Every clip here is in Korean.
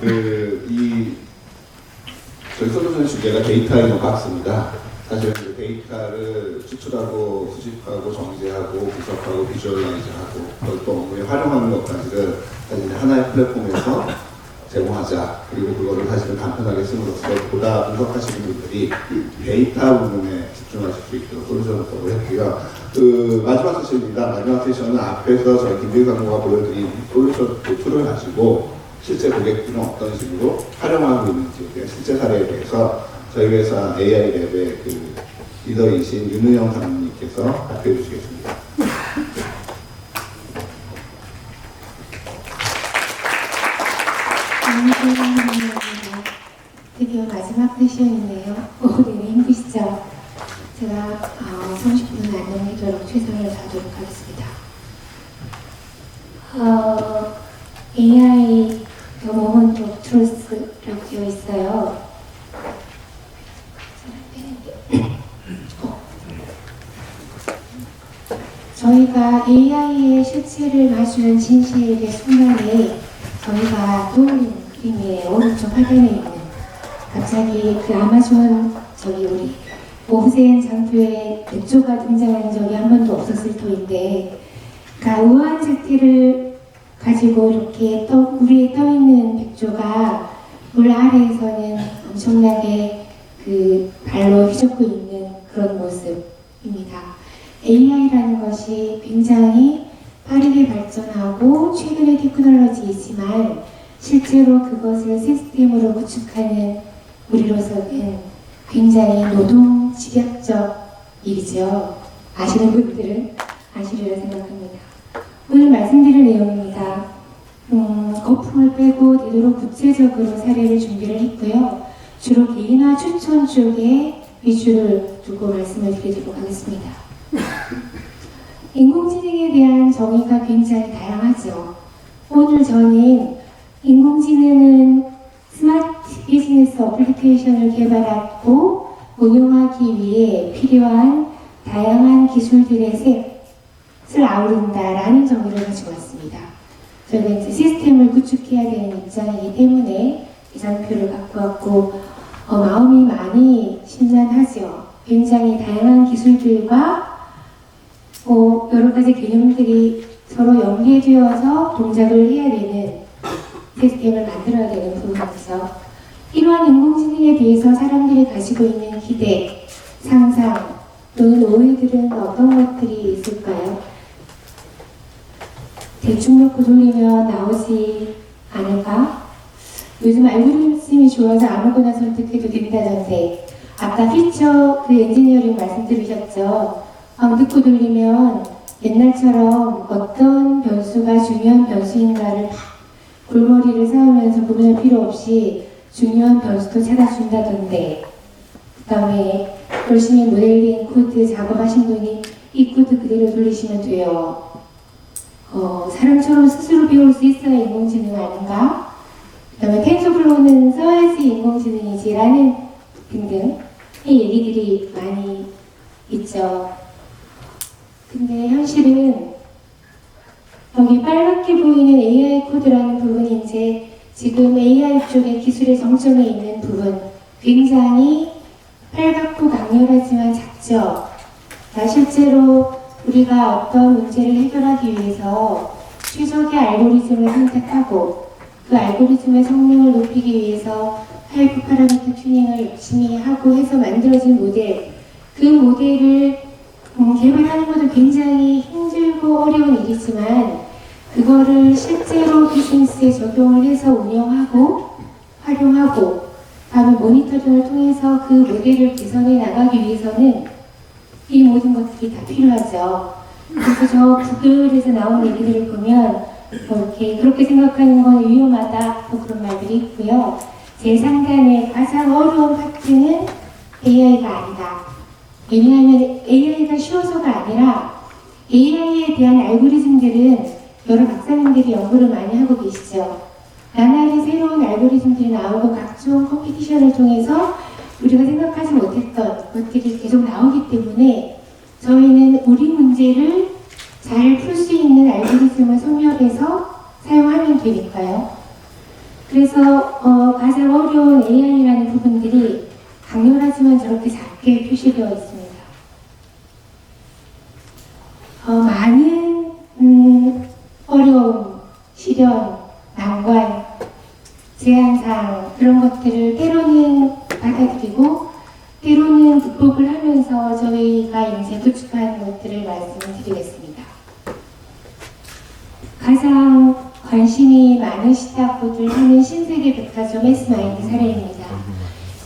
저희 솔루션의 주제가 데이터 인 박스입니다. 사실 데이터를 추출하고 수집하고 정제하고 분석하고 비주얼라이즈하고 그걸 또 업무에 활용하는 것까지를 사실 하나의 플랫폼에서 제공하자. 그리고 그거를 사실은 간편하게 쓰므로써 보다 분석하시는 분들이 데이터 부분에 집중하실 수 있도록 솔루션을 했고요. 마지막 세션입니다. 마지막 세션은 앞에서 저희 김대희 상무가 보여드린 솔루션 툴을 가지고 실제 고객들은 어떤 식으로 활용하고 있는지에 대한 실제 사례에 대해서 저희 회사 AI 랩의 리더이신 윤우영 사모님께서 발표해 주시겠습니다. 드디어 마지막 세션이네요. 오늘은 힘드시죠? 제가 30분 안 넘기도록 최선을 다하도록 하겠습니다. AI The Moment of Truth라고 되어 있어요. 저희가 AI의 실체를 마주한 진실의 순간에 저희가 떠올린 그림의 오른쪽 화면에 있는 갑자기 그 아마존 우리 오브제인 장표에 백조가 등장한 적이 한 번도 없었을 터인데 그 우아한 색태를 가지고 이렇게 물 위에 떠있는 백조가 물 아래에서는 엄청나게 그 발로 휘젓고 있는 그런 모습입니다. AI라는 것이 굉장히 빠르게 발전하고 최근의 테크놀로지이지만 실제로 그것을 시스템으로 구축하는 우리로서는 굉장히 노동 집약적 일이죠. 아시는 분들은 아시리라 생각합니다. 오늘 말씀드릴 내용입니다. 거품을 빼고 되도록 구체적으로 사례를 준비를 했고요. 주로 개인화 추천 쪽에 위주를 두고 말씀을 드리도록 하겠습니다. 인공지능에 대한 정의가 굉장히 다양하죠. 오늘 저는 인공지능은 스마트 비즈니스 어플리케이션을 개발하고 운용하기 위해 필요한 다양한 기술들의 셋을 아우른다라는 정의를 가지고 왔습니다. 저는 이제 시스템을 구축해야 되는 입장이기 때문에 이 장표를 갖고 왔고 마음이 많이 심란하죠. 굉장히 다양한 기술들과 여러 가지 개념들이 서로 연계되어서 동작을 해야 되는 시스템을 만들어야 되는 부분이죠. 이러한 인공지능에 대해서 사람들이 가지고 있는 기대, 상상 또는 오해들은 어떤 것들이 있을까요? 대충 놓고 돌리면 나오지 않을까? 요즘 알고리즘이 좋아서 아무거나 선택해도 된다던데 아까 피처 엔지니어링 말씀 들으셨죠? 넣고 돌리면 옛날처럼 어떤 변수가 중요한 변수인가를 골머리를 세우면서 고민할 필요 없이 중요한 변수도 찾아준다던데 그 다음에 열심히 모델링 코드 작업하신 분이 이 코드 그대로 돌리시면 돼요. 사람처럼 스스로 배울 수 있어야 인공지능 아닌가? 그 다음에 텐서플로우는 써야지 인공지능이지 라는 등등의 얘기들이 많이 있죠. 근데 현실은 여기 빨갛게 보이는 AI 코드라는 부분이 이제 지금 AI 쪽의 기술의 정점에 있는 부분 굉장히 빨갛고 강렬하지만 작죠. 자, 실제로 우리가 어떤 문제를 해결하기 위해서 최적의 알고리즘을 선택하고 그 알고리즘의 성능을 높이기 위해서 하이퍼 파라미터 튜닝을 열심히 하고 해서 만들어진 모델 그 모델을 개발하는 것도 굉장히 힘들고 어려운 일이지만 그거를 실제로 비즈니스에 적용을 해서 운영하고 활용하고 다음에 모니터링을 통해서 그 모델을 개선해 나가기 위해서는 이 모든 것들이 다 필요하죠. 그래서 저 구글에서 나온 얘기들을 보면 이렇게 그렇게 생각하는 건 위험하다 그런 말들이 있고요. 제 상단에 가장 어려운 파트는 AI가 아니다. 왜냐하면 AI가 쉬워서가 아니라 AI에 대한 알고리즘들은 여러 박사님들이 연구를 많이 하고 계시죠. 나날이 새로운 알고리즘들이 나오고 각종 컴피티션을 통해서 우리가 생각하지 못했던 것들이 계속 나오기 때문에 저희는 우리 문제를 잘 풀 수 있는 알고리즘을 선별해서 사용하면 되니까요. 그래서 가장 어려운 AI라는 부분들이 강렬하지만 저렇게 작게 표시되어 있습니다. 많은 어려움, 시련, 난관, 제한사항 그런 것들을 때로는 받아들이고 때로는 극복을 하면서 저희가 이제 구축하는 것들을 말씀드리겠습니다. 가장 관심이 많으시다고들 하는 신세계 백화점 S마인드 사례입니다.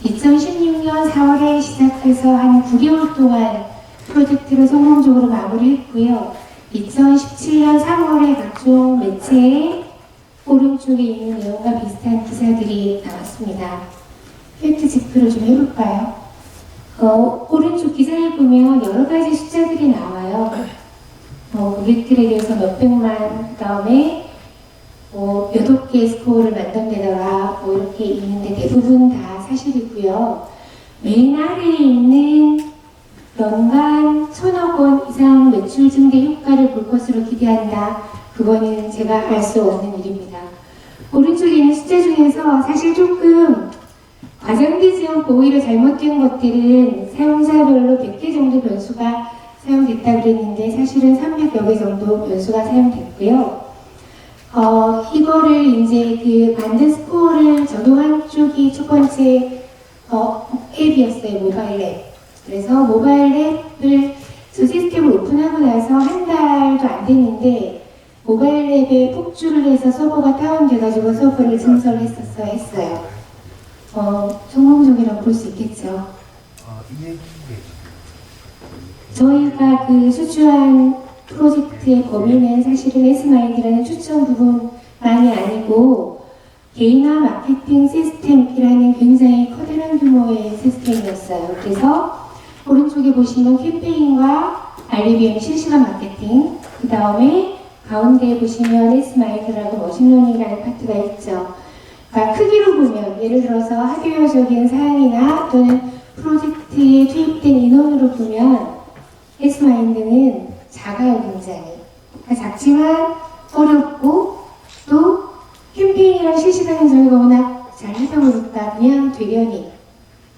2016년 4월에 시작해서 한 9개월 동안 프로젝트를 성공적으로 마무리했고요. 2017년 3월에 각종 매체에 오른쪽에 있는 내용과 비슷한 기사들이 나왔습니다. 팩트 체크를 좀 해볼까요? 오른쪽 기사에 보면 여러 가지 숫자들이 나와요. 고객들에 대해서 몇백만, 그 다음에 몇억 개의 스코어를 만든다더라, 이렇게 있는데 대부분 다 사실이고요. 맨 아래에 있는 연간 1,000억 원 이상 매출 증대 효과를 볼 것으로 기대한다. 그거는 제가 알 수 없는 일입니다. 오른쪽에 있는 숫자 중에서 사실 조금 과장되지 않고 오히려 잘못된 것들은 사용자별로 100개 정도 변수가 사용됐다고 그랬는데 사실은 300여 개 정도 변수가 사용됐고요. 이거를 이제 그 만든 스코어를 적용한 쪽이 첫 번째 앱이었어요. 모바일 앱. 그래서 모바일 앱을 저 시스템을 오픈하고 나서 한 달도 안 됐는데 모바일 앱에 폭주를 해서 서버가 다운돼가지고 서버를 증설했어요. 성공적이라고 볼 수 있겠죠. 저희가 그 수주한 프로젝트의 범위는 사실은 S마인드라는 추천 부분만이 아니고 개인화 마케팅 시스템이라는 굉장히 커다란 규모의 시스템이었어요. 그래서 오른쪽에 보시면 캠페인과 RBM 실시간 마케팅, 그 다음에 가운데에 보시면 S마인드라고 머신러닝이라는 파트가 있죠. 그러니까 크기로 보면 예를 들어서 하드웨어적인 사양이나 또는 프로젝트에 투입된 인원으로 보면 S마인드는 작아요, 굉장히. 그러니까 작지만 어렵고 또 캠페인이랑 실시간은 저희가 워낙 잘 하다 보니까 그냥 되려니.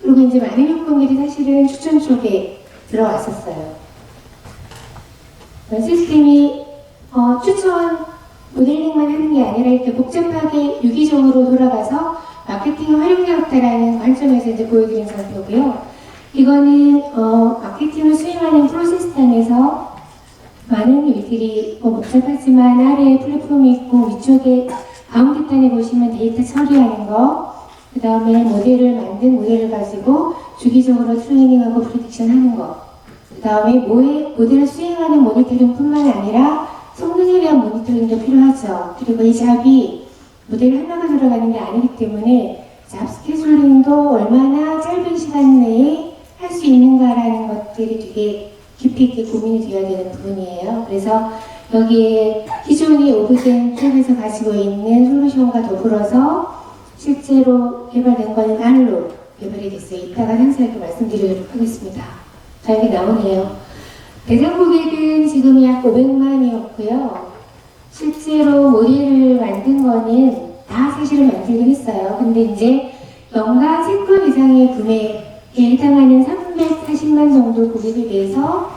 그리고 이제 많은 요건들이 사실은 추천 쪽에 들어왔었어요. 시스템이 추천 모델링만 하는 게 아니라 이렇게 복잡하게 유기적으로 돌아가서 마케팅에 활용되었다라는 관점에서 이제 보여드린 상표고요. 이거는 마케팅을 수행하는 프로세스 단에서 많은 일들이 복잡하지만 아래에 플랫폼이 있고 위쪽에 가운데 단에 보시면 데이터 처리하는 거, 그 다음에 만든 모델을 가지고 주기적으로 트레이닝하고 프리딕션 하는 거, 그 다음에 모델을 수행하는 모니터링뿐만 아니라 성능에 대한 모니터링도 필요하죠. 그리고 이 잡이 모델 하나가 들어가는 게 아니기 때문에 잡 스케줄링도 얼마나 짧은 시간 내에 할 수 있는가라는 것들이 되게 깊이 있게 고민이 되어야 되는 부분이에요. 그래서 여기에 기존의 오브젠 쪽에서 가지고 있는 솔루션과 더불어서 실제로 개발된 거는 R로 개발이 됐어요. 이따가 상세하게 말씀드리도록 하겠습니다. 자, 여기 나오네요. 대상 고객은 지금 약 500만이었고요. 실제로 모델을 만든 거는 다 사실은 만들긴 했어요. 근데 이제 연간 3건 이상의 구매에 해당하는 340만 정도 고객에 대해서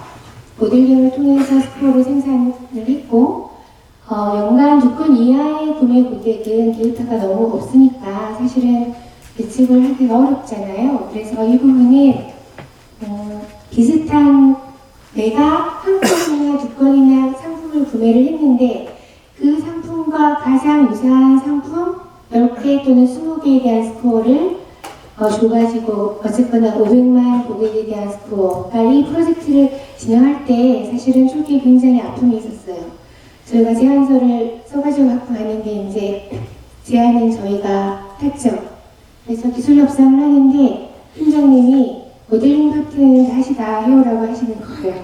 모델링을 통해서 스코어를 생산을 했고, 연간 6건 이하의 구매 고객은 데이터가 너무 없으니까 사실은 예측을 하기가 어렵잖아요. 그래서 이 부분은 비슷한 내가 한 건이나 2건이나 상품을 구매를 했는데 그 상품과 가장 유사한 상품 10개 또는 20개에 대한 스코어를 줘가지고 어쨌거나 500만 고객에 대한 스코어. 그러니까 이 프로젝트를 진행할 때 사실은 초기에 굉장히 아픔이 있었어요. 저희가 제안서를 써가지고 갖고 가는데 이제 제안은 저희가 했죠. 그래서 기술 협상을 하는데 팀장님이 모델링 파트는 다시 다 해오라고 하시는 거예요.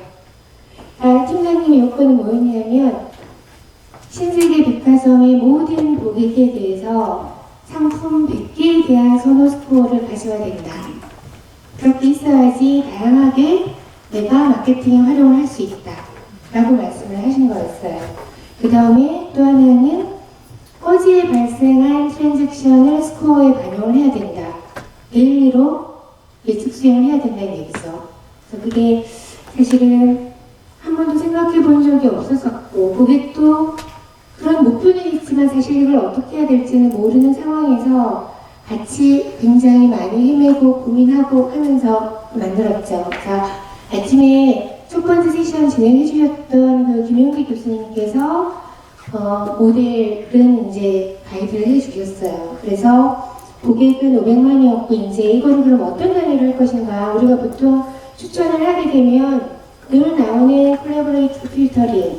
팀장님의 요건은 뭐였냐면 신세계 백화점의 모든 고객에 대해서 상품 100개에 대한 선호 스코어를 가져야 된다. 그렇게 있어야지 다양하게 내가 마케팅에 활용을 할 수 있다. 라고 말씀을 하신 거였어요. 그 다음에 또 하나는 어제 발생한 트랜잭션을 스코어에 반영을 해야 된다. 데일리로 예측 수행을 해야 된다는 얘기죠. 그래서 그게 사실은 한 번도 생각해 본 적이 없었었고, 고객도 그런 목표는 있지만 사실 이걸 어떻게 해야 될지는 모르는 상황에서 같이 굉장히 많이 헤매고 고민하고 하면서 만들었죠. 자, 아침에 첫 번째 세션 진행해 주셨던 그 김용기 교수님께서 모델은 이제 가이드를 해 주셨어요. 그래서 고객은 500만이었고, 이제 이거를 그럼 어떤 단위로 할 것인가. 우리가 보통 추천을 하게 되면 늘 나오는 콜라보레이티브 필터링,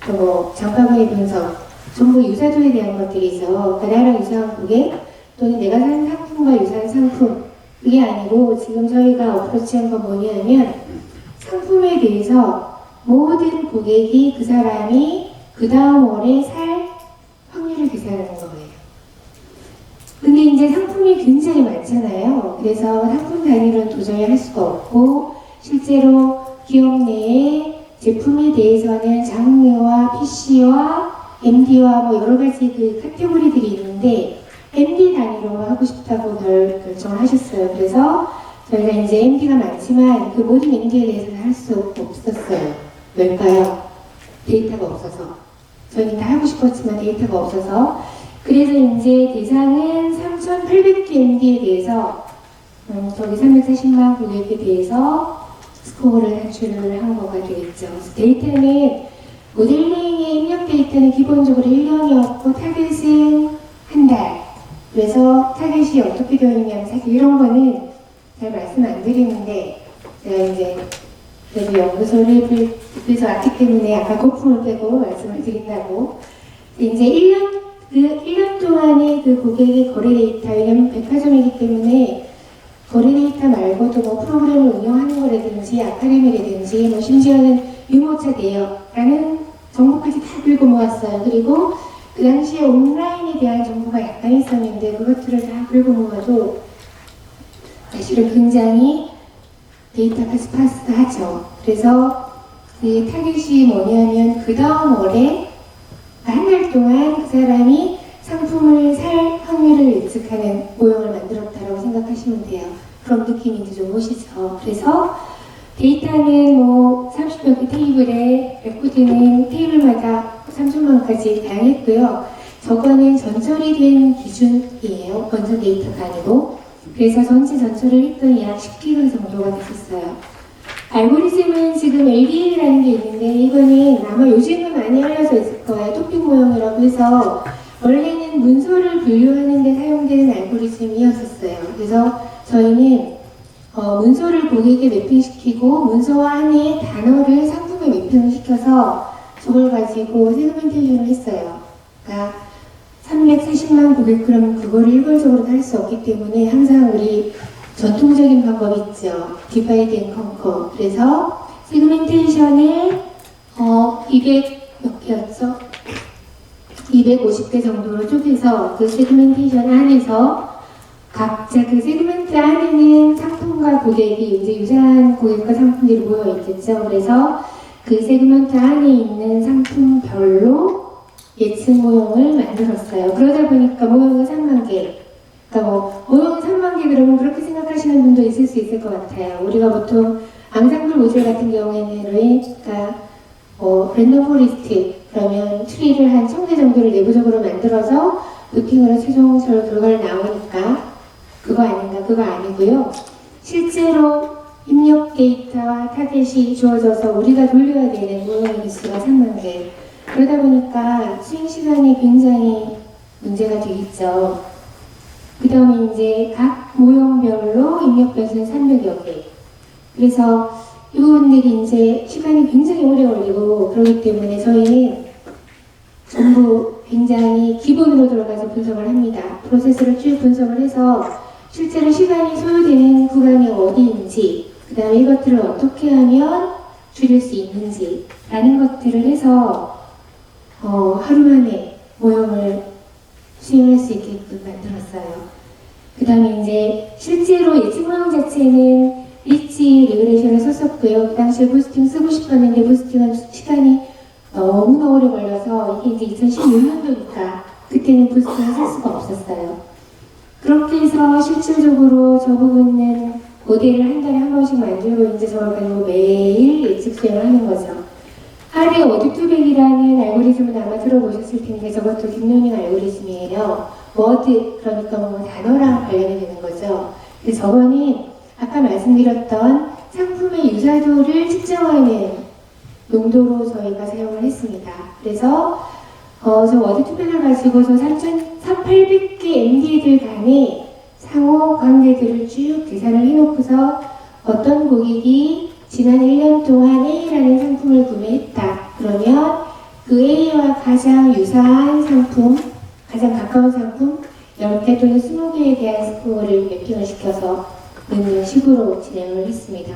또 장바구니 분석, 정보 유사도에 대한 것들이죠. 그러니까 나랑 유사한 고객, 또는 내가 사는 상품과 유사한 상품. 그게 아니고 지금 저희가 어프로치한 건 뭐냐면 상품에 대해서 모든 고객이 그 사람이 그 다음 월에 살 확률을 계산하는 거예요. 근데 이제 상품이 굉장히 많잖아요. 그래서 상품 단위로는 도저히 할 수가 없고, 실제로 기업 내에 제품에 대해서는 장르와 PC와 MD와 뭐 여러 가지 그 카테고리들이 있는데, MD 단위로만 하고 싶다고 결정을 하셨어요. 그래서 저희가 이제 MD가 많지만 그 모든 MD에 대해서는 할 수 없었어요. 왜일까요? 데이터가 없어서. 저희는 다 하고 싶었지만 데이터가 없어서. 그래서 이제 대상은 3,800개 MD에 대해서 저기 340만 고객에 대해서 스코어를 산출을 한 거가 되겠죠. 데이터는 모델링의 입력 데이터는 기본적으로 1년이었고 타겟은 한 달. 그래서 타겟이 어떻게 되어 있냐면 사실 이런 거는 잘 말씀 안 드리는데 제가 이제 그래도 연구소를 그래서 왔기 때문에 아까 거품을 빼고 말씀을 드린다고. 이제 1년 동안의 그 고객의 거래 데이터, 왜냐면 백화점이기 때문에 거래 데이터 말고도 뭐 프로그램을 운영하는 거라든지 아카데미라든지 뭐 심지어는 유모차 대여라는 정보까지 다 긁어 모았어요. 그리고 그 당시에 온라인에 대한 정보가 약간 있었는데 그것들을 다 긁어 모아도 사실은 굉장히 데이터가 스파스하죠. 그래서 그 타겟이 뭐냐면 그 다음 월에 한 달 동안 그 사람이 상품을 살 확률을 예측하는 모형을 만들었다고 생각하시면 돼요. 그런 느낌인지 좀 오시죠. 그래서 데이터는 뭐 30여 개 테이블에 레코드는 테이블마다 3천만까지 다양했고요. 저거는 전처리 된 기준이에요. 원전 데이터가 아니고. 그래서 전체 전처를 했더니 약 10기가 정도가 됐었어요. 알고리즘은 지금 LDA라는 게 있는데 이거는 아마 요즘은 많이 알려져 있을 거예요. 토픽 모형이라고 해서 원래는 문서를 분류하는 데 사용되는 알고리즘이었었어요. 그래서 저희는 문서를 고객에 매핑시키고 문서 안에 단어를 상품에 매핑을 시켜서 저걸 가지고 세그멘테이션을 했어요. 그러니까 340만 고객 그러면 그거를 일괄적으로 할 수 없기 때문에 항상 우리 전통적인 방법이 있죠. 디바이드 앤 컨커. 그래서 세그멘테이션을 200 몇 개였죠? 250개 정도로 쪼개서 그 세그멘테이션 안에서 각자 그 세그멘트 안에는 상품과 고객이 이제 유사한 고객과 상품들이 모여 있겠죠. 그래서 그 세그멘트 안에 있는 상품별로 예측 모형을 만들었어요. 그러다 보니까 모형은 3만 개. 그러니까 뭐 모형은 3만 개 그러면 그렇게 생각하시는 분도 있을 수 있을 것 같아요. 우리가 보통 앙상블 모듈 같은 경우에는 그러니까 랜덤 포리스트 그러면 트리를 한 1000개 정도를 내부적으로 만들어서 도핑으로 최종 결과를 나오니까 그거 아닌가? 그거 아니고요. 실제로 입력 데이터와 타겟이 주어져서 우리가 돌려야 되는 모형의 개수가 3만 개. 그러다 보니까 수행 시간이 굉장히 문제가 되겠죠. 그 다음에 이제 각 모형별로 입력 변수는 300여 개. 그래서 이 부분들이 이제 시간이 굉장히 오래 걸리고 그러기 때문에 저희는 전부 굉장히 기본으로 들어가서 분석을 합니다. 프로세스를 쭉 분석을 해서 실제로 시간이 소요되는 구간이 어디인지, 그 다음에 이것들을 어떻게 하면 줄일 수 있는지 라는 것들을 해서 하루 만에 모형을 수행할 수 있게끔 만들었어요. 그 다음에 이제 실제로 예측 모형 자체는 리치 레그레이션을 썼었고요. 그 당시에 부스팅 쓰고 싶었는데 부스팅은 시간이 너무나 오래 걸려서 이게 이제 2016년도니까 그때는 부스팅을 쓸 수가 없었어요. 그렇게 해서 실질적으로 저 부분은 모델을 한 달에 한 번씩 만들고 이제 저걸 가지고 매일 예측 수행을 하는 거죠. 하루에 워드200이라는 알고리즘은 아마 들어보셨을 텐데 저것도 딥러닝 알고리즘이에요. 워드, 그러니까 뭐 단어랑 관련이 되는 거죠. 그래서 저거는 아까 말씀드렸던 상품의 유사도를 측정하는 용도로 저희가 사용을 했습니다. 그래서 저 워드200을 가지고 저 3,800개 MD들 간의 상호 관계들을 쭉 계산을 해놓고서 어떤 고객이 지난 1년 동안 A라는 상품을 구매했다. 그러면 그 A와 가장 유사한 상품, 가장 가까운 상품 10개 또는 20개에 대한 스코어를 매핑을 시켜서 넣는 식으로 진행을 했습니다.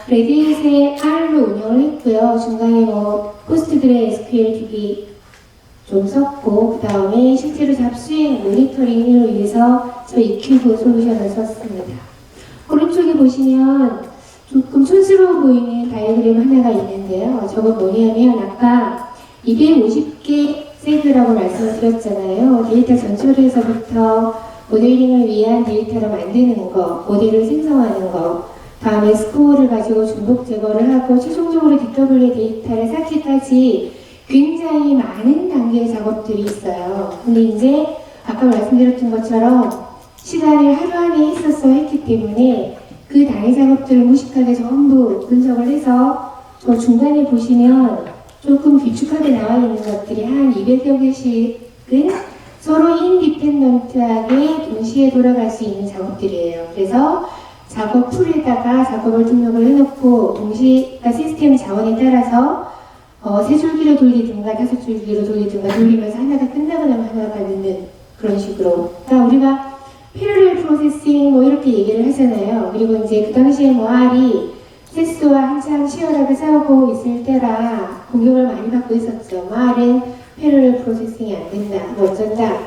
레딧에 R로 운영을 했고요. 중간에 뭐 포스트그레 SQL DB 좀 썼고 그 다음에 실제로 잡수행 모니터링을 위해서 저 EQ브 솔루션을 썼습니다. 오른쪽에 보시면 조금 촌스러워 보이는 다이어그램 하나가 있는데요. 저건 뭐냐면 아까 250개 세그라고 말씀을 드렸잖아요. 데이터 전철에서부터 모델링을 위한 데이터를 만드는 거, 모델을 생성하는 거, 다음에 스코어를 가지고 중복 제거를 하고 최종적으로 DW 데이터를 쌓기까지 굉장히 많은 단계의 작업들이 있어요. 근데 이제 아까 말씀드렸던 것처럼 시간을 하루 안에 했기 때문에 그 단위 작업들을 무식하게 전부 분석을 해서 저 중간에 보시면 조금 길쭉하게 나와 있는 것들이 한 200여 개씩은 서로 인디펜던트하게 동시에 돌아갈 수 있는 작업들이에요. 그래서 작업 풀에다가 작업을 등록을 해놓고 동시에 시스템 자원에 따라서 3줄기로 돌리든가 5줄기로 돌리든가 돌리면서 하나가 끝나고 나면 하나가 늦는 그런 식으로. 그러니까 우리가 패러렐 프로세싱 뭐 이렇게 얘기를 하잖아요. 그리고 이제 그 당시에 뭐 R이 세스와 한창 치열하게 싸우고 있을 때라 공격을 많이 받고 있었죠. 뭐 R은 패러렐 프로세싱이 안 된다, 뭐 어쩐다.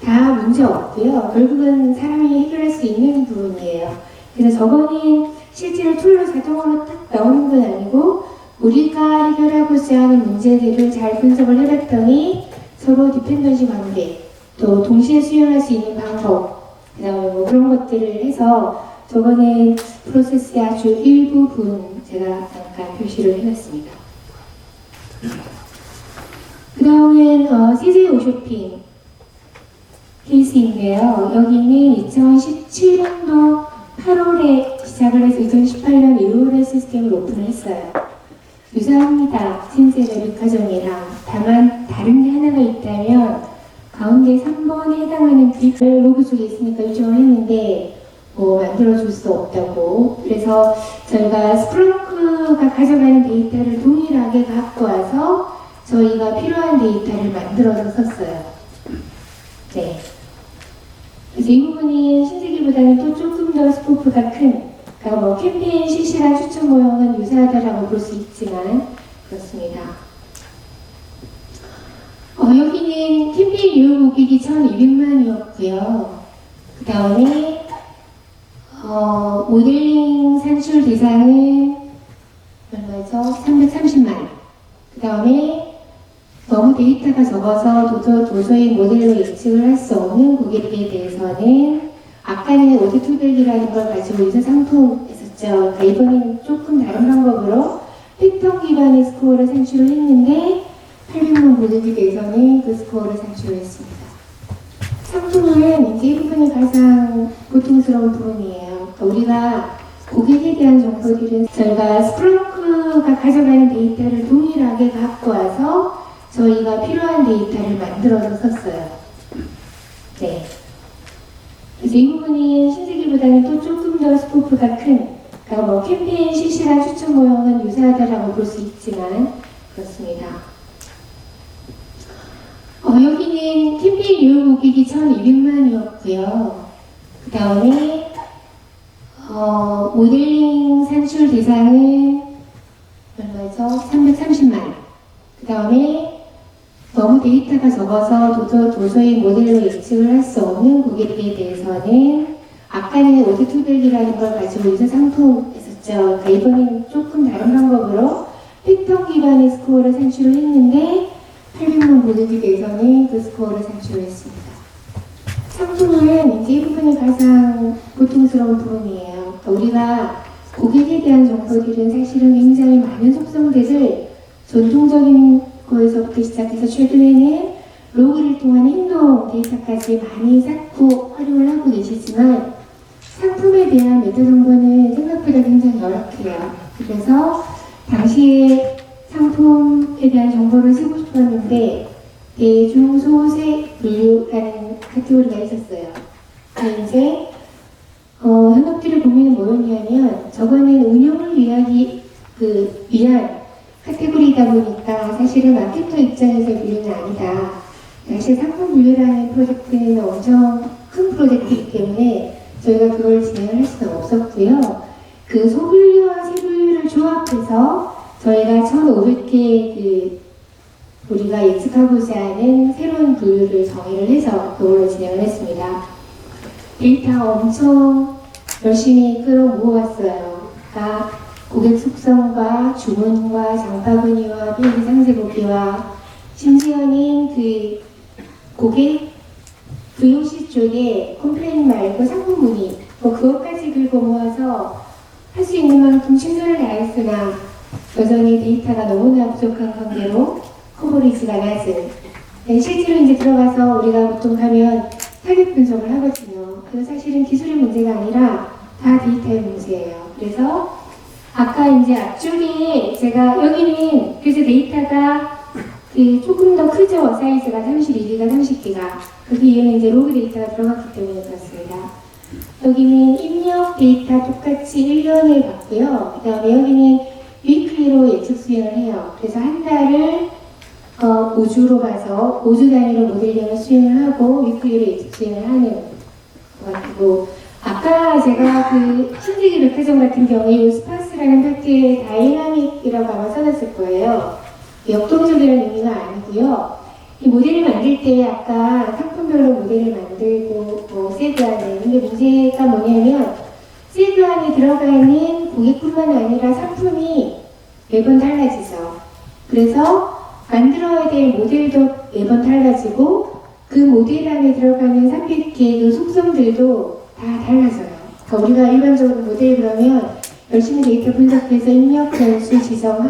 다 문제 없고요. 결국은 사람이 해결할 수 있는 부분이에요. 그래서 저거는 실제로 툴로 자동으로 딱 나오는 건 아니고 우리가 해결하고자 하는 문제들을 잘 분석을 해봤더니 서로 디펜던시 관계, 또 동시에 수행할 수 있는 방법, 그 다음에 뭐 그런 것들을 해서 저거는 프로세스의 아주 일부분 제가 잠깐 표시를 해놨습니다. 그 다음엔 CJ 오쇼핑 케이스인데요. 여기는 2017년도 8월에 시작을 해서 2018년 1월에 시스템을 오픈을 했어요. 유사합니다. 신세대 백화점이랑. 다만 다른 게 하나가 있다면 가운데 3번에 해당하는 빅을 로그 쪽에 있으니까 요청을 했는데 만들어줄 수 없다고. 그래서 저희가 스프렁크가 가져가는 데이터를 동일하게 갖고 와서 저희가 필요한 데이터를 만들어서 썼어요. 네. 그래서 이 부분이 신세계보다는 또 조금 더 스코프가 큰, 그러니까 뭐 캠페인 실시간 추천 모형은 유사하다라고 볼 수 있지만 그렇습니다. 여기는 캠페인 유효 고객이 1,200만이었고요. 그 다음에 모델링 산출 대상은 얼마죠? 330만. 그 다음에 너무 데이터가 적어서 도저히 모델로 예측을 할 수 없는 고객에 대해서는 아까는 워드200이라는 걸 가지고 유사 상품 했었죠. 그러니까 이번엔 조금 다른 방법으로 패턴 기반의 스코어를 산출을 했는데 800만 고객에 대해서는 그 스코어를 산출을 했습니다. 상품은 이제 이 부분이 가장 고통스러운 부분이에요. 그러니까 우리가 고객에 대한 정보들은 저희가 스프렁크가 가져가는 데이터를 동일하게 갖고 와서 저희가 필요한 데이터를 만들어서 썼어요. 네. 그래서 이 부분이 신세계보다는 또 조금 더 스코프가 큰, 그러니까 뭐 캠페인 실시간 추천 모형은 유사하다라고 볼 수 있지만 그렇습니다. 여기는 캠페인 유효 고객이 1,200만이었고요. 그 다음에 모델링 산출 대상은 얼마죠? 330만. 그 다음에 너무 데이터가 적어서 도저히 모델로 예측을 할 수 없는 고객에 대해서는 아까는 워드200이라는 걸 가지고 유사 상품 했었죠. 그러니까 이번엔 조금 다른 방법으로 패턴 기반의 스코어를 산출을 했는데 800만 모델에서는 그 스코어를 산출했습니다. 상품은 이제 이 부분이 가장 고통스러운 부분이에요. 우리가 고객에 대한 정보들은 사실은 굉장히 많은 속성들을 전통적인 거에서부터 시작해서 최근에는 로그를 통한 행동 데이터까지 많이 쌓고 활용을 하고 계시지만 상품에 대한 메타 정보는 생각보다 굉장히 열악해요. 그래서 당시에 상품에 대한 정보를 쓰고 싶었는데 대중소세 분류라는 카테고리가 있었어요. 근데 이제 현업들의 고민은 뭐였냐면 저거는 운영을 위한 카테고리이다 보니까 사실은 마케터 입장에서 분류는 아니다. 사실 상품 분류라는 프로젝트는 엄청 큰 프로젝트이기 때문에 저희가 그걸 진행을 할 수는 없었고요. 그 소분류와 세분류를 조합해서 저희가 1,500개 우리가 예측하고자 하는 새로운 분류를 정의를 해서 그걸로 진행을 했습니다. 데이터 엄청 열심히 끌어모았어요. 그러니까 고객 속성과 주문과 장바구니와 비행기 상세 보기와 심지어는 그 고객 VOC 쪽에 컴플레인 말고 상품 문의 그것까지 긁어 모아서 할 수 있는 만큼 최선을 다했으나 여전히 데이터가 너무나 부족한 관계로 커버리지가 낮은. 실제로 이제 들어가서 우리가 보통 가면 타겟 분석을 하거든요. 그래서 사실은 기술의 문제가 아니라 다 데이터의 문제예요. 그래서 아까 이제 앞쪽에 제가 여기는 그래서 데이터가 조금 더 크죠. 사이즈가 32기가 30기가. 그 이유는 이제 로그 데이터가 들어갔기 때문에 그렇습니다. 여기는 입력 데이터 똑같이 1년을 받고요. 그 다음에 여기는 위클리로 예측 수행을 해요. 그래서 한 달을 5주로 가서 5주 단위로 모델링을 수행을 하고 위클리로 예측 수행을 하는 것 같고 아까 제가 그 신세계 백화점 같은 경우에 이 스파스라는 파트에 다이나믹이라고 아마 써놨을 거예요. 역동적이라는 의미가 아니고요. 이 모델을 만들 때 아까 상품별로 모델을 만들고 세드 안에 근데 문제가 뭐냐면 세드 안에 들어가는 고객뿐만 아니라 상품이 매번 달라지죠. 그래서 만들어야 될 모델도 매번 달라지고 그 모델 안에 들어가는 300개 그 속성들도 다 달라져요. 그러니까 우리가 일반적으로 모델 그러면 열심히 데이터 분석해서 입력 변수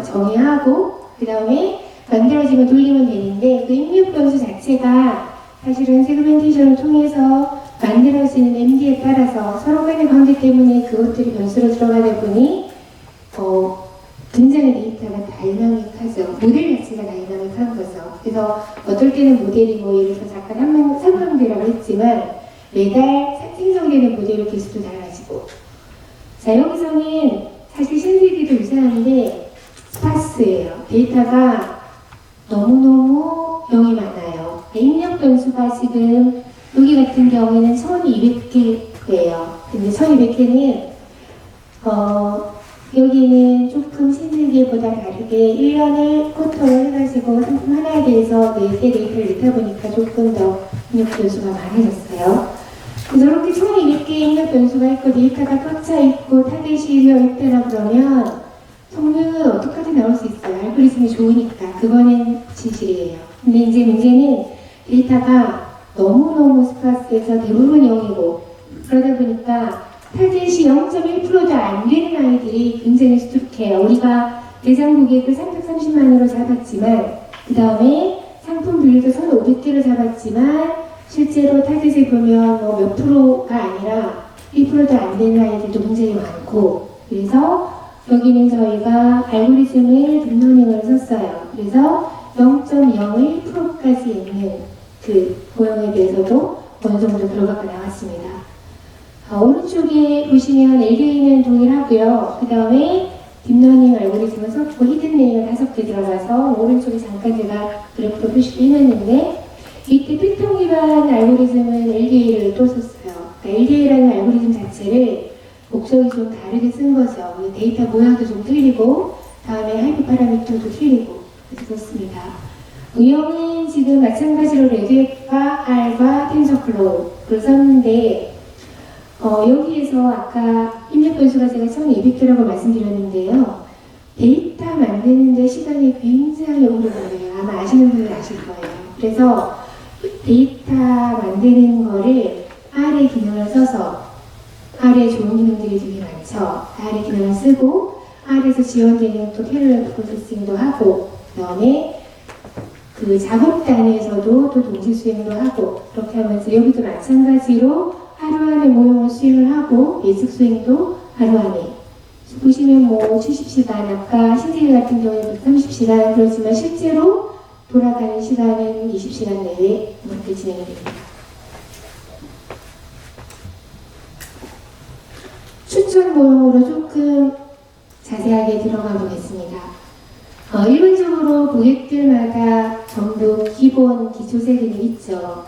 정의하고 그 다음에 만들어지면 돌리면 되는데 그 입력 변수 자체가 사실은 세그멘테이션을 통해서 만들어지는 MD에 따라서 서로 간의 관계 때문에 그것들이 변수로 들어가다 보니 굉장히 데이터가 다이나믹하죠. 모델 자체가 다이나믹한 거죠. 그래서 어떨 때는 모델이 예를 들어서 잠깐 삼성대라고 했지만 매달 생성되는 모델의 개수도 달라지고 자 여기서는 사실 신세계도 유사한데 스파스예요. 데이터가 너무너무 영이 많아요. 입력 변수가 지금 여기 같은 경우에는 1200개예요. 근데 1200개는 여기는 조금 신세계보다 다르게 1년을 쿼터를 해가지고 상품 하나에 대해서 4개 데이터를 넣다 보니까 조금 더 입력 변수가 많아졌어요. 그래서 이렇게 1200개의 입력 변수가 있고 데이터가 꽉 차 있고 타겟이 되어 있다라 그러면 성능은 어떻게든 나올 수 있어요. 알고리즘이 좋으니까. 그거는 진실이에요. 근데 이제 문제는 데이터가 너무너무 스파스해서 대부분 0이고 그러다 보니까 타겟이 0.1%도 안 되는 아이들이 굉장히 수두룩해요. 우리가 대상 고객을 330만으로 잡았지만 그 다음에 상품 분류도 1,500개를 잡았지만 실제로 타겟을 보면 몇 프로가 아니라 1%도 안 되는 아이들도 굉장히 많고 그래서 여기는 저희가 알고리즘을 딥러닝을 썼어요. 그래서 0.01%까지 있는 그 고용에 대해서도 어느 정도 결과가 나왔습니다. 오른쪽에 보시면 LDA는 동일하고요. 그 다음에 딥러닝 알고리즘을 썼고 히든 레이어 5개 들어가서 오른쪽에 잠깐 제가 그래프로 표시를 해놨는데 이때 패턴 기반 알고리즘은 LDA를 또 썼어요. 그러니까 LDA라는 알고리즘 자체를 목적이 좀 다르게 쓴 거죠. 데이터 모양도 좀 틀리고 다음에 하이퍼 파라미터도 틀리고 그래서 썼습니다. 유형은 지금 마찬가지로 레드웨프와 R과 텐서플로우를 썼는데 여기에서 아까 입력 변수가 제가 1200개라고 말씀드렸는데요. 데이터 만드는데 시간이 굉장히 오래 걸려요. 아마 아시는 분은 아실 거예요. 그래서 데이터 만드는 거를 R의 기능을 써서, R에 좋은 기능들이 되게 많죠. R의 기능을 쓰고 R에서 지원되는 또 패러럴 프로세싱도 하고, 그 다음에 그 작업단에서도 또 동시 수행도 하고, 그렇게 하면서 여기도 마찬가지로 하루 안에 모형을 수행을 하고 예측 수행도 하루 안에 보시면 뭐 70시간, 아까 신세계 같은 경우에 130시간, 그렇지만 실제로 돌아가는 시간은 20시간 내에 이렇게 진행이 됩니다. 추천 모형으로 조금 자세하게 들어가 보겠습니다. 일반적으로 고객들마다 전부 기본 기초세금이 있죠.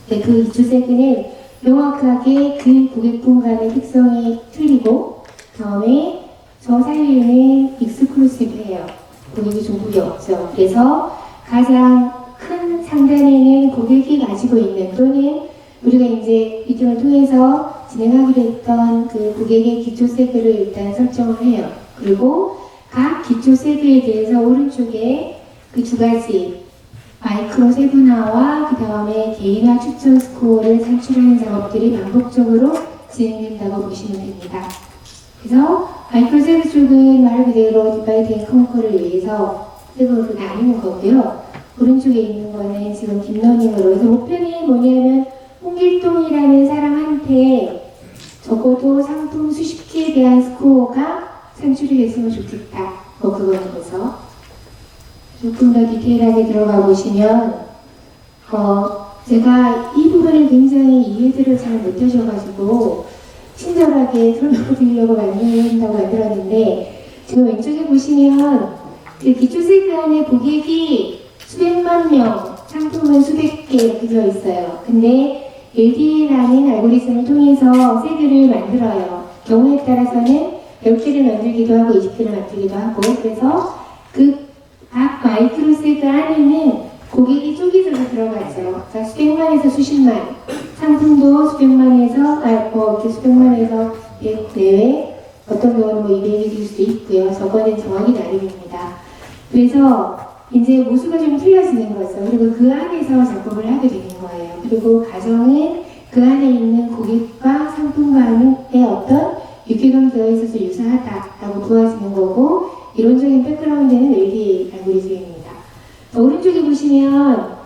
네, 그 기초세금은 명확하게 그 고객분 간의 특성이 틀리고, 다음에 저 사이에는 익스클루시브해요. 고객이 종국이 없죠. 그래서 가장 큰 상단에는 고객이 가지고 있는, 또는 우리가 이제 미팅을 통해서 진행하기로 했던 그 고객의 기초세금을 일단 설정을 해요. 그리고 각 기초세금에 대해서 오른쪽에 그 두 가지 마이크로 세분화와 그 다음에 개인화 추천 스코어를 산출하는 작업들이 반복적으로 진행된다고 보시면 됩니다. 그래서 마이크로 세분 쪽은 말 그대로 디바이드 앤 컨커를 위해서 세분으로 나누는 거고요. 오른쪽에 있는 거는 지금 딥러닝으로, 그래서 목표는 뭐냐면 홍길동이라는 사람한테 적어도 상품 수십 개에 대한 스코어가 산출이 됐으면 좋겠다. 그거는 그래서 조금 더 디테일하게 들어가 보시면, 제가 이 부분을 굉장히 이해들을 잘 못하셔가지고 친절하게 설명을 드리려고 만들었는데, 지금 왼쪽에 보시면 그 기초세금 안에 고객이 수백만 명, 상품은 수백 개 이렇게 되어 있어요. 근데 LDA라는 알고리즘을 통해서 세금을 만들어요. 경우에 따라서는 10개를 만들기도 하고 20개를 만들기도 하고, 그래서 그 각 마이크로 세금 안에는 고객이 쪼개져서 들어가죠. 그러니까 수백만에서 수십만, 상품도 수백만에서, 이렇게 수백만에서 100 내외, 어떤 경우는 뭐 200이 될 수도 있고요. 저거는 정확히 나름입니다. 그래서 이제 모수가 좀 틀려지는 거죠. 그리고 그 안에서 작업을 하게 되는 거예요. 그리고 가정은 그 안에 있는 고객과 상품과의 어떤 유기감 되어 있어서 유사하다라고 보아지는 거고, 이론적인 백그라운드는 LDA 알고리즘입니다. 오른쪽에 보시면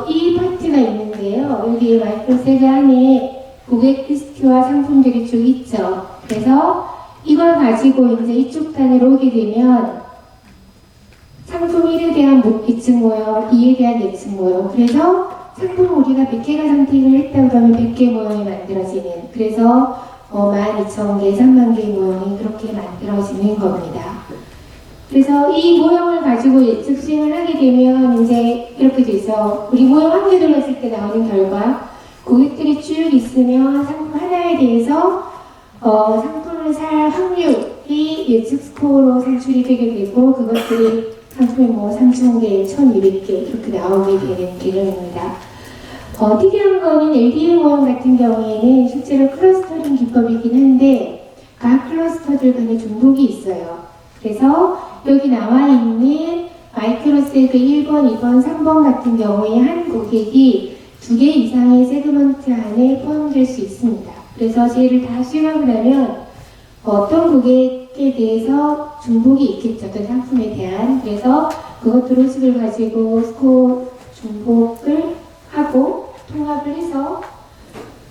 이 파트가 있는데요. 여기 마이크로 세금 안에 고객 리스트와 상품들이 쭉 있죠. 그래서 이걸 가지고 이제 이쪽 단으로 오게 되면 상품 1에 대한 예측 모형, 2에 대한 예측 모형. 그래서 상품 우리가 100개가 선택을 했다 그러면 100개 모형이 만들어지는, 그래서 12,000개, 30,000개의 모형이 그렇게 만들어지는 겁니다. 그래서 이 모형을 가지고 예측 수행을 하게 되면 이제 이렇게 돼서 우리 모형 한 개 돌렸을 때 나오는 결과, 고객들이 쭉 있으면 상품 하나에 대해서 상품을 살 확률이 예측 스코어로 산출이 되게 되고, 그것들이 상품이 뭐 3,000개, 1,200개 이렇게 나오게 되는 개념입니다. 특이한 거는 LDA 모형 같은 경우에는 실제로 클러스터링 기법이긴 한데 각 클러스터들 간에 중복이 있어요. 그래서 여기 나와 있는 마이크로세그 1번, 2번, 3번 같은 경우에 한 고객이 2개 이상의 세그먼트 안에 포함될 수 있습니다. 그래서 쟤를 다 수행하고 나면 어떤 고객에 대해서 중복이 있겠죠. 어떤 상품에 대한. 그래서 그것도 로직을 가지고 스코어 중복을 하고 통합을 해서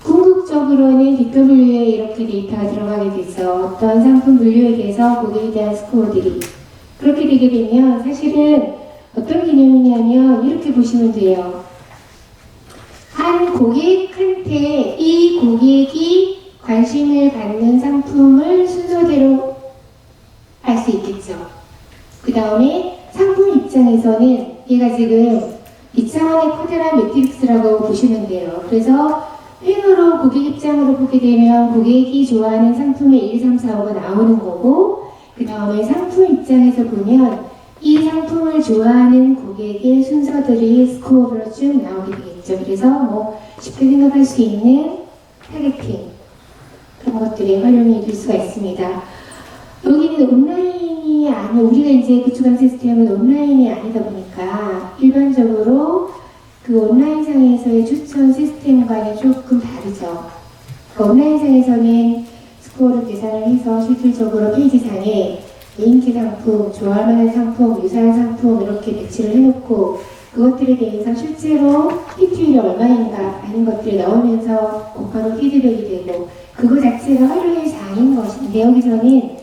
궁극적으로는 DW에 이렇게 데이터가 들어가게 되죠. 어떤 상품 분류에 대해서 고객에 대한 스코어들이. 그렇게 되게 되면 사실은 어떤 개념이냐면 이렇게 보시면 돼요. 한 고객한테 이 고객이 관심을 갖는 상품을 순서대로 알 수 있겠죠. 그 다음에 상품 입장에서는 얘가 지금 2차원의 쿼드란 매트릭스라고 보시면 돼요. 그래서 횡으로 고객 입장으로 보게 되면 고객이 좋아하는 상품의 1, 2, 3, 4, 5가 나오는 거고, 그 다음에 상품 입장에서 보면 이 상품을 좋아하는 고객의 순서들이 스코어로 쭉 나오게 되겠죠. 그래서 뭐 쉽게 생각할 수 있는 타겟팅, 그런 것들이 활용이 될 수가 있습니다. 여기는 온라인이 아니, 우리가 이제 구축한 시스템은 온라인이 아니다 보니까 일반적으로 그 온라인상에서의 추천 시스템과는 조금 다르죠. 그 온라인상에서는 스코어를 계산을 해서 실질적으로 페이지상에 인기 상품, 좋아할 만한 상품, 유사한 상품 이렇게 배치를 해놓고 그것들에 대해서 실제로 히트율이 얼마인가 하는 것들이 나오면서 곧바로 피드백이 되고 그거 자체가 활용의 장인 것인데 여기서는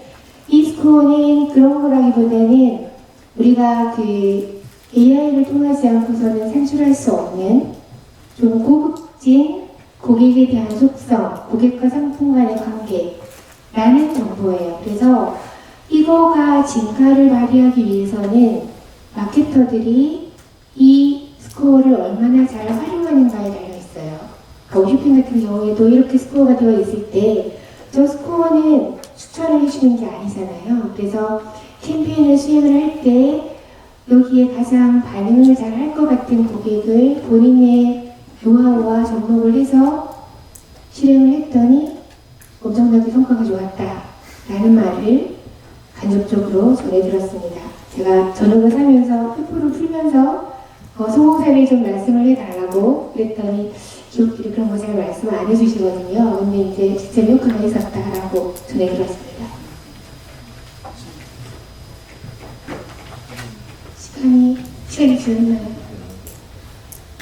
이 스코어는 그런 거라기보다는 우리가 그 AI를 통하지 않고서는 산출할 수 없는 좀 고급진 고객에 대한 속성, 고객과 상품 간의 관계라는 정보예요. 그래서 이거가 진가를 발휘하기 위해서는 마케터들이 이 스코어를 얼마나 잘 활용하는가에 달려있어요. 그러니까 50편 같은 경우에도 이렇게 스코어가 되어 있을 때 저 스코어는 추천을 해주는 게 아니잖아요. 그래서 캠페인을 수행을 할 때 여기에 가장 반응을 잘 할 것 같은 고객을 본인의 노하우와 접목을 해서 실행을 했더니 엄청나게 성과가 좋았다 라는 말을 간접적으로 전해 들었습니다. 제가 저녁을 사면서 회포를 풀면서 성공 사례를 좀 말씀을 해달라고 그랬더니 기업들이 그런 거 잘 말씀을 안 해주시거든요. 근데 이제 진짜 효과가 있었다라고 전해 들었습니다. 시간이 줄었나요?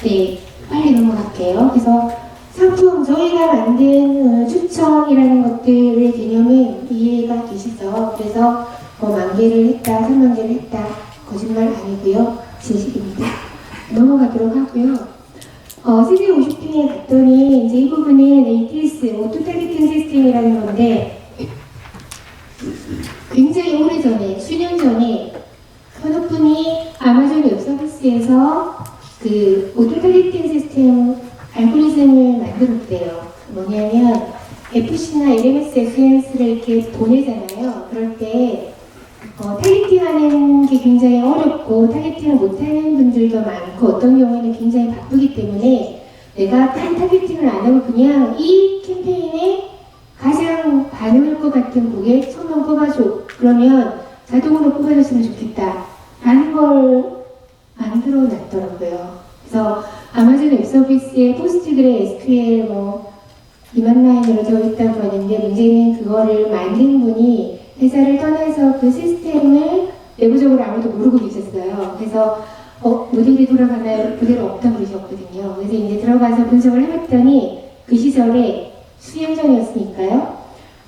네, 빨리 넘어갈게요. 그래서 상품, 저희가 만든 추천이라는 것들의 개념은 이해가 되시죠? 그래서 뭐 10,000개를 했다, 30,000개를 했다, 거짓말 아니고요. 진실입니다. 넘어가도록 하고요. 세계 50회 갔더니 이제 이 부분은 ATS, 오토 타겟팅 시스템이라는 건데 굉장히 오래전에, 수년 전에 어느 분이 아마존 웹 서비스에서 그 오토 타겟팅 시스템 알고리즘을 만들었대요. 뭐냐면 FC나 LMS, SNS를 이렇게 보내잖아요. 그럴 때 타겟팅하는 게 굉장히 어렵고 타겟팅을 못하는 분들도 많고 어떤 경우에는 굉장히 바쁘기 때문에 내가 타겟팅을 안 하고 그냥 이 캠페인에 가장 반응할 것 같은 고객 1,000명 뽑아줘. 그러면 자동으로 뽑아줬으면 좋겠다 라는 걸 만들어 놨더라고요. 그래서 아마존 웹 서비스에 포스트그레 SQL 2만 라인으로 되어 있다고 하는데 문제는 그거를 만든 분이 회사를 떠나서 그 시스템을 내부적으로 아무도 모르고 계셨어요. 그래서 모델이 돌아가나요? 그대로 없다고 그러셨거든요. 그래서 이제 들어가서 분석을 해봤더니 그 시절에 수년 전이었으니까요.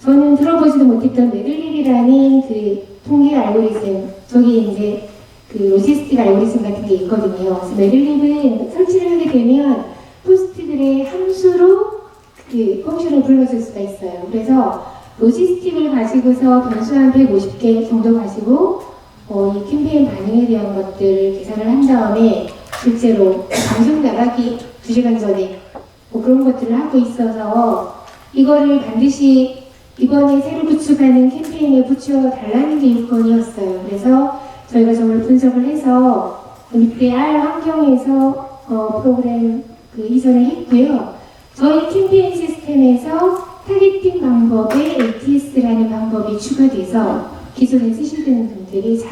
저는 들어보지도 못했던 메들립이라는 그 통계 알고리즘, 저기 이제 그 로지스틱 알고리즘 같은 게 있거든요. 그래서 메들립은 설치를 하게 되면 포스트글의 함수로 그 펑션을 불러줄 수가 있어요. 그래서 로지스틱을 가지고서 변수 한 150개 정도 가지고 이 캠페인 반응에 대한 것들을 계산을 한 다음에 실제로 방송 나가기 2시간 전에 그런 것들을 하고 있어서 이거를 반드시 이번에 새로 구축하는 캠페인에 붙여달라는 게 요건이었어요. 그래서 저희가 정말 분석을 해서 밑에 R 환경에서 프로그램 이전을 했고요. 저희 캠페인 시스템에서 타겟팅 방법에 ATS라는 방법이 추가돼서 기존에 쓰시는 분들이 잘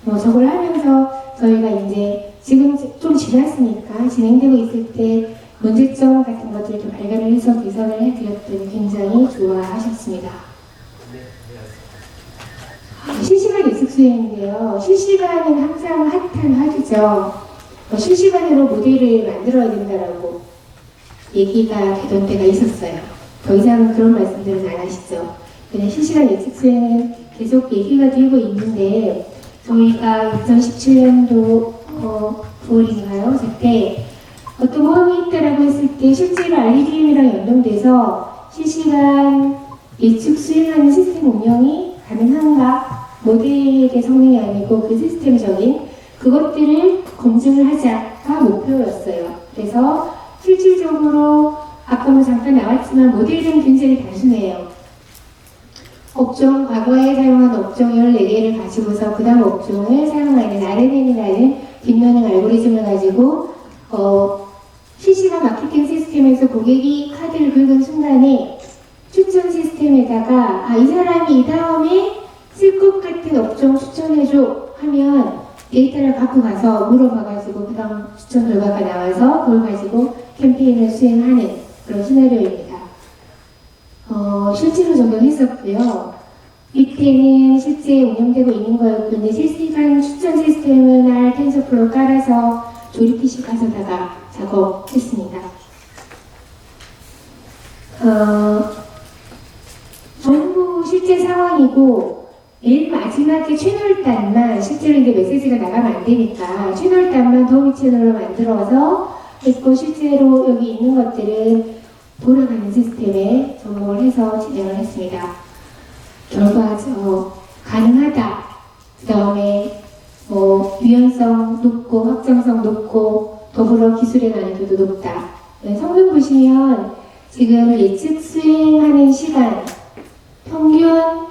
저걸 하면서 저희가 이제 지금 좀 지났으니까 진행되고 있을 때 문제점 같은 것들을 좀 발견을 해서 개선을 해드렸더니 굉장히 좋아하셨습니다. 실시간 예측 수행인데요. 실시간은 항상 핫한 화두죠. 실시간으로 모델을 만들어야 된다라고 얘기가 되던 때가 있었어요. 더 이상 그런 말씀들은 안 하시죠. 그냥 실시간 예측 수행은 계속 얘기가 되고 있는데 저희가 2017년도 9월인가요? 그때 어떤 모험이 있다라고 했을 때 실제로 RDBM이랑 연동돼서 실시간 예측 수행하는 시스템 운영이 가능한가? 모델의 성능이 아니고 그 시스템적인 그것들을 검증을 하자가 목표였어요. 그래서 실질적으로 아까 잠깐 나왔지만 모델은 굉장히 단순해요. 업종, 과거에 사용한 업종 14개를 가지고서 그 다음 업종을 사용하는 RNN이라는 딥러닝 알고리즘을 가지고 실시간 마케팅 시스템에서 고객이 카드를 긁은 순간에 추천 시스템에다가 이 사람이 이 다음에 쓸 것 같은 업종 추천해줘 하면 데이터를 갖고 가서 물어봐가지고 그 다음 추천 결과가 나와서 그걸 가지고 캠페인을 수행하는 그런 시나리오입니다. 실제로 적용했었고요. 밑에는 실제 운영되고 있는 거였는데 실시간 추천 시스템은 R 텐서플로우 깔아서 조립 PC 가져다가 작업했습니다. 전부 실제 상황이고 맨 마지막에 채널단만 실제로 이제 메시지가 나가면 안 되니까 채널단만 더미 채널로 만들어서 했고 실제로 여기 있는 것들은 돌아가는 시스템에 접목을 해서 진행을 했습니다. 결과죠. 가능하다. 그 다음에 유연성 높고 확정성 높고 더불어 기술의 난이도도 높다. 성능 보시면 지금 예측 수행하는 시간 평균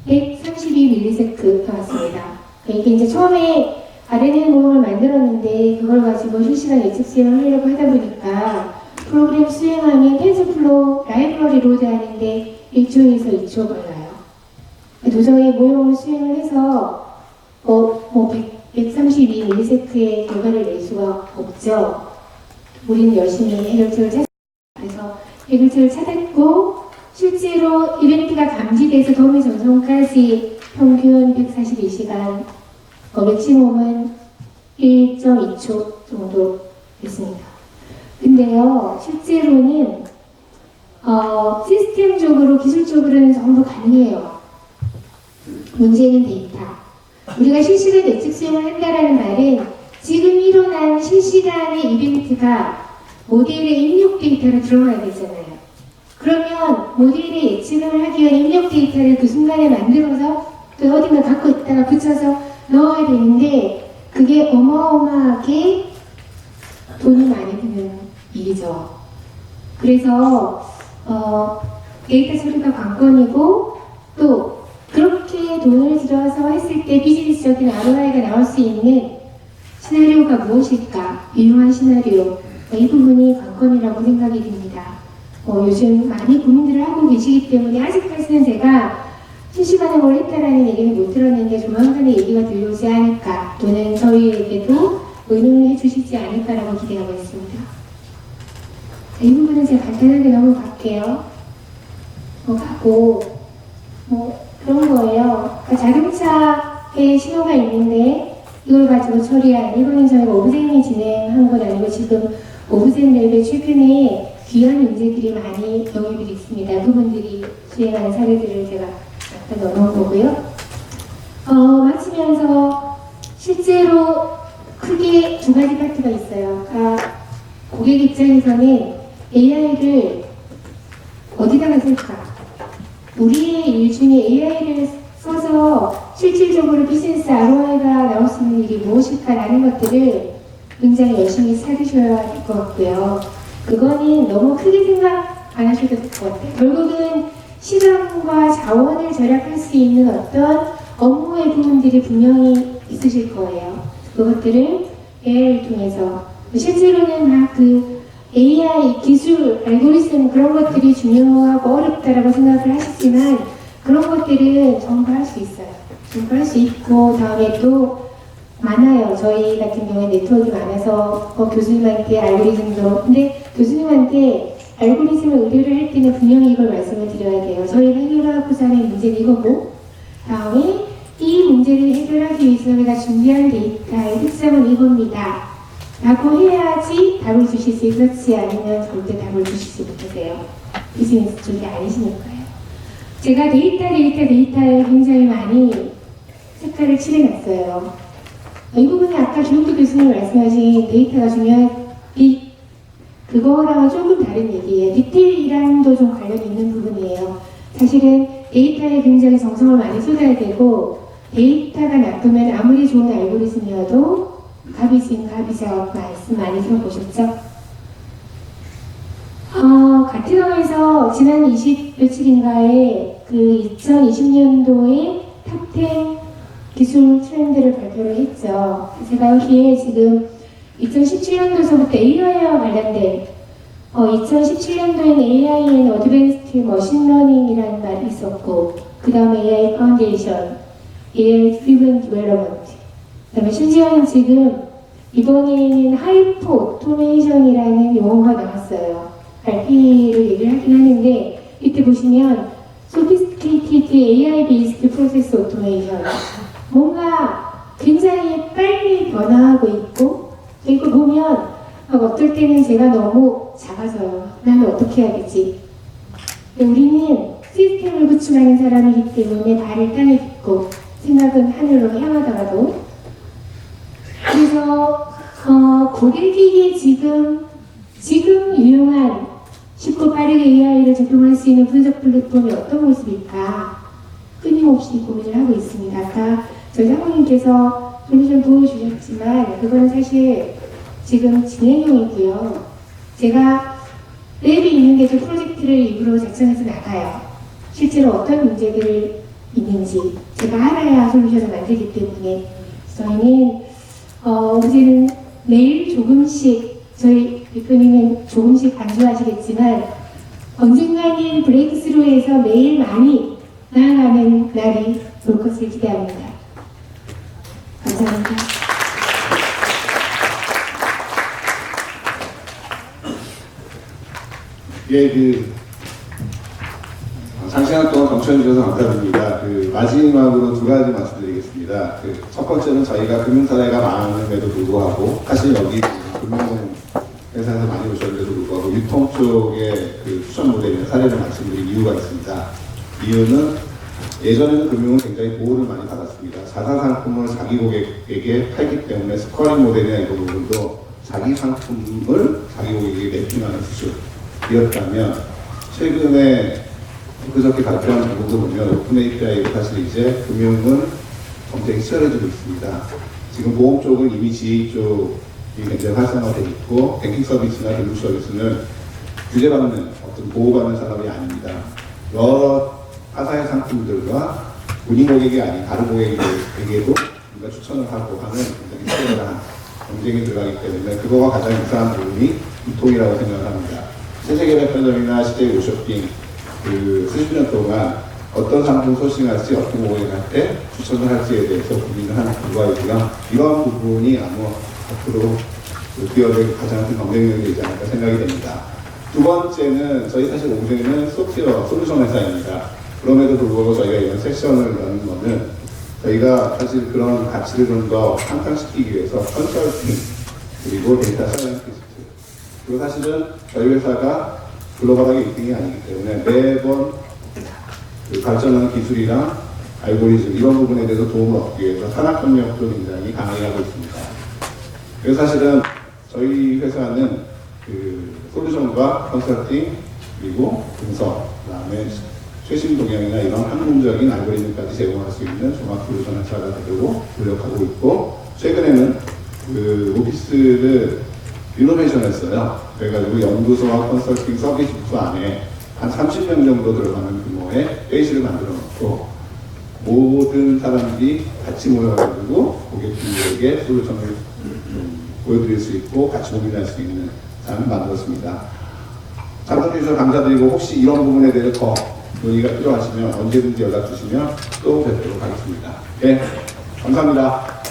132ms 나왔습니다. 이게 이제 처음에 RNN 모형을 만들었는데 그걸 가지고 실시간 예측 수행을 하려고 하다 보니까 프로그램 수행하면 텐서플로우 라이브러리 로드하는데 1초에서 2초 걸려요. 도저히 모형을 수행을 해서 132ms의 결과를 낼 수가 없죠. 우리는 열심히 해결책을 찾았어요. 그래서 해결책을 찾았고 실제로 이벤트가 감지돼서 도미 전송까지 평균 142시간, 맥시멈은 1.2초 정도 됐습니다. 근데요, 실제로는 시스템적으로, 기술적으로는 전부 가능해요. 문제는 데이터. 우리가 실시간 예측 수행을 한다라는 말은 지금 일어난 실시간의 이벤트가 모델의 입력 데이터로 들어가야 되잖아요. 그러면 모델의 예측을 하기 위한 입력 데이터를 그 순간에 만들어서 또 어딘가 갖고 있다가 붙여서 넣어야 되는데 그게 어마어마하게 돈이 많이 드는 일이죠. 그래서 데이터 처리가 관건이고 또 그렇게 돈을 들여서 했을 때 비즈니스적인 ROI가 나올 수 있는 시나리오가 무엇일까? 유용한 시나리오. 이 부분이 관건이라고 생각이 듭니다. 요즘 많이 고민들을 하고 계시기 때문에 아직까지는 제가 실시간에 뭘 했다라는 얘기는 못 들었는데 조만간에 얘기가 들려오지 않을까 또는 저희에게도 의논을 해주시지 않을까라고 기대하고 있습니다. 자, 이 부분은 제가 간단하게 넘어갈게요. 가고 그런 거예요. 그러니까 자동차에 신호가 있는데 이걸 가지고 처리한 이거는 저희가 오브젠이 진행한 건 아니고 지금 오브젠 랩에 최근에 귀한 문제들이 많이 영입이 있습니다. 그분들이 수행하는 사례들을 제가 잠깐 넣어놓은 거고요. 마치면서 실제로 크게 두 가지 파트가 있어요. 고객 입장에서는 AI를 어디다가 쓸까? 우리의 일 중에 AI를 써서 실질적으로 비즈니스 ROI가 나올 수 있는 일이 무엇일까라는 것들을 굉장히 열심히 찾으셔야 될 것 같고요. 그거는 너무 크게 생각 안 하셔도 될 것 같아요. 결국은 시간과 자원을 절약할 수 있는 어떤 업무의 부분들이 분명히 있으실 거예요. 그것들을 AI를 통해서 실제로는 막 AI 기술, 알고리즘 그런 것들이 중요하고 어렵다라고 생각을 하시지만 그런 것들은 전부 할 수 있어요. 전부 할 수 있고 다음에 또 많아요. 저희 같은 경우에 네트워크가 많아서 교수님한테 알고리즘도 근데 교수님한테 알고리즘을 의뢰를 할 때는 분명히 이걸 말씀을 드려야 돼요. 저희가 해결하고자 하는 문제는 이거고 다음에 이 문제를 해결하기 위해서 우리가 준비한 데이터의 특성은 이겁니다. 라고 해야지 답을 주시지 그렇지 않으면 절대 답을 주시지 못하세요. 비즈니스 쪽이 아니시니까요. 제가 데이터에 굉장히 많이 색깔을 칠해놨어요. 이 부분이 아까 김욱기 교수님 말씀하신 데이터가 중요한 그거랑은 조금 다른 얘기예요. 디테일이랑도 좀 관련이 있는 부분이에요. 사실은 데이터에 굉장히 정성을 많이 쏟아야 되고 데이터가 나쁘면 아무리 좋은 알고리즘이어도 갑이진 갑이죠. 말씀 많이 들어보셨죠? 가트너에서 지난 20며칠인가에 그 2020년도에 탑10 기술 트렌드를 발표를 했죠. 제가 여기에 지금 2017년도서부터 AI와 관련된 2017년도에는 AI 앤 어드밴스드 머신러닝이라는 말이 있었고 그 다음에 AI 파운데이션, AI 드리븐 디벨로먼트, 그 다음에 심지어는 지금 이번에는 하이퍼 오토메이션이라는 용어가 나왔어요. RP를 얘기를 하긴 하는데 이때 보시면 Sophisticated AI-based Process Automation, 뭔가 굉장히 빨리 변화하고 있고, 이거 보면 어떨 때는 제가 너무 작아서요. 나는 어떻게 해야겠지? 근데 우리는 시스템을 구축하는 사람이기 때문에 발을 땅에 딛고 생각은 하늘로 향하더라도, 그래서 고객에게 지금 유용한 쉽고 빠르게 AI를 적용할 수 있는 분석 플랫폼이 어떤 모습일까 끊임없이 고민을 하고 있습니다. 아까 저희 사모님께서 솔루션 보여주셨지만 그거는 사실 지금 진행형이고요. 제가 랩이 있는데도 프로젝트를 일부러 작성해서 나가요. 실제로 어떤 문제들이 있는지 제가 알아야 솔루션을 만들기 때문에 저희는 어제는 매일 조금씩, 저희 대표님은 조금씩 강조하시겠지만 언젠가는 브레이크스루에서 매일 많이 나아가는 날이 올 것을 기대합니다. 감사합니다. 예, 장시간 동안 경청해 주셔서 감사드립니다. 마지막으로 두 가지 말씀드리겠습니다. 첫 번째는 저희가 금융사례가 많음에도 불구하고, 사실 여기 금융회사에서 많이 오셨는데도 불구하고, 유통 쪽의 추천 모델이나 사례를 말씀드릴 이유가 있습니다. 이유는 예전에는 금융은 굉장히 보호를 많이 받았습니다. 자사 상품을 자기 고객에게 팔기 때문에 스코어링 모델이나 이런 부분도 자기 상품을 자기 고객에게 매핑하는 수준이었다면, 최근에 그저께 발표한 부분도 보면 오픈 API로 사실 이제 금융은 경쟁이 치열해지고 있습니다. 지금 보험 쪽은 이미 GA 쪽이 굉장히 활성화되어 있고, 뱅킹 서비스나 금융 서비스는 규제받는 어떤 보호받는 산업이 아닙니다. 여러 타사의 상품들과 본인 고객이 아닌 다른 고객에게도 우리가 추천을 하고 하는 굉장히 치열한 경쟁이 들어가기 때문에 그거가 가장 유사한 부분이 유통이라고 생각을 합니다. 세계백화점이나 시대 쇼핑 수십 년 동안 어떤 상품 소싱할지, 어떤 고객을 할 때 추천을 할지에 대해서 고민을 하는 결과이고요. 이러한 부분이 앞으로 기업의 가장 큰 경쟁력이 되지 않을까 생각이 됩니다. 두 번째는 저희 사실 오늘은 소프트웨어 솔루션 회사입니다. 그럼에도 불구하고 저희가 이런 세션을 여는 거는 저희가 사실 그런 가치를 좀 더 향상시키기 위해서 컨설팅, 그리고 데이터 사이언티스트, 그리고 사실은 저희 회사가 글로벌하게 1등이 아니기 때문에 매번 발전하는 기술이랑 알고리즘 이런 부분에 대해서 도움을 얻기 위해서 산학협력도 굉장히 강하게 하고 있습니다. 그래서 사실은 저희 회사는 솔루션과 컨설팅, 그리고 분석, 그다음에 최신 동향이나 이런 항공적인 알고리즘까지 제공할 수 있는 종합 솔루션 회사가 되려고 노력하고 있고, 최근에는 오피스를 리노베이션 했어요. 그래가지고 연구소와 컨설팅 서비스 부서 안에 한 30명 정도 들어가는 규모의 회의실을 만들어 놓고 모든 사람들이 같이 모여가지고 고객들에게 솔루션을 보여드릴 수 있고 같이 고민할 수 있는 장을 만들었습니다. 참석해 주셔서 감사드리고, 혹시 이런 부분에 대해서 더 논의가 필요하시면 언제든지 연락 주시면 또 뵙도록 하겠습니다. 네, 감사합니다.